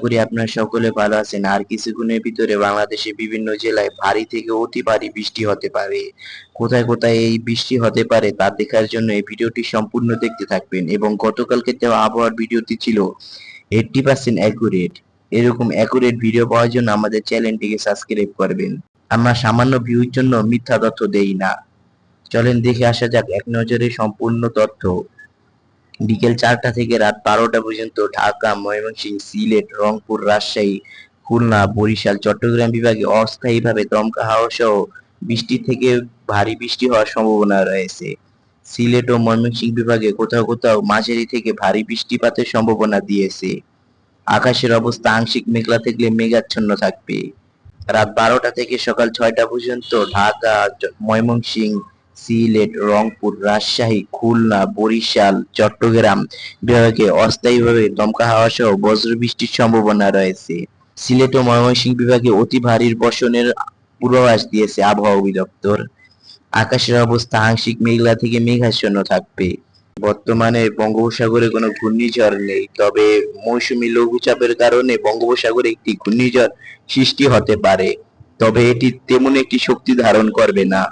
করি আপনারা সকলে ভালো আছেন। আর কিছুক্ষণের ভিতরে বাংলাদেশের বিভিন্ন জেলায় ভারী থেকে অতি ভারী বৃষ্টি হতে পারে। কোথায় কোথায় এই বৃষ্টি হতে পারে তা দেখার জন্য এই ভিডিওটি সম্পূর্ণ দেখতে থাকবেন। এবং গতকালকে দেওয়া আবহাওয়ার ভিডিওটি ছিল 80% অ্যাকুরেট। এরকম অ্যাকুরেট ভিডিও পাওয়ার জন্য আমাদের চ্যানেলটিকে সাবস্ক্রাইব করবেন। আমরা সামান্য ভিউর জন্য মিথ্যা তথ্য দেই না। চলেন দেখে আসা যাক এক নজরে সম্পূর্ণ তথ্য। বিকেল 4টা থেকে রাত 12টা পর্যন্ত ঢাকা, ময়মনসিংহ, সিলেট, রংপুর, রাজশাহী, খুলনা, বরিশাল, চট্টগ্রাম বিভাগে অস্থায়ীভাবে দমকা হাওয়া সহ বৃষ্টি থেকে ভারী বৃষ্টি হওয়ার সম্ভাবনা রয়েছে। সিলেট ও ময়মনসিংহ বিভাগে কোথাও কোথাও মাঝারি থেকে ভারী বৃষ্টিপাতের সম্ভাবনা দিয়েছে। আকাশের অবস্থা আংশিক মেঘলা থেকে মেঘাচ্ছন্ন থাকবে। রাত 12টা থেকে সকাল 6টা পর্যন্ত ঢাকা, ময়মনসিংহ, সিলেট, রংপুর, রাজশাহী, খুলনা, বরিশাল, চট্টগ্রাম বিভাগে অস্থায়ীভাবে দমকা হাওয়া সহ বজ্রবৃষ্টির সম্ভাবনা রয়েছে। সিলেট ও ময়মনসিংহ বিভাগে অতি ভারী বর্ষণের পূর্বাভাস দিয়েছে আবহাওয়া অধিদপ্তর। আকাশের অবস্থা আংশিক মেঘলা থেকে মেঘাচ্ছন্ন থাকবে। বর্তমানে বঙ্গোপসাগরে কোনো ঘূর্ণিঝড় নেই, তবে মৌসুমী লঘুচাপের কারণে বঙ্গোপসাগরে একটি ঘূর্ণিঝড় সৃষ্টি হতে পারে, তবে এটি তেমন একটি শক্তি ধারণ করবে না।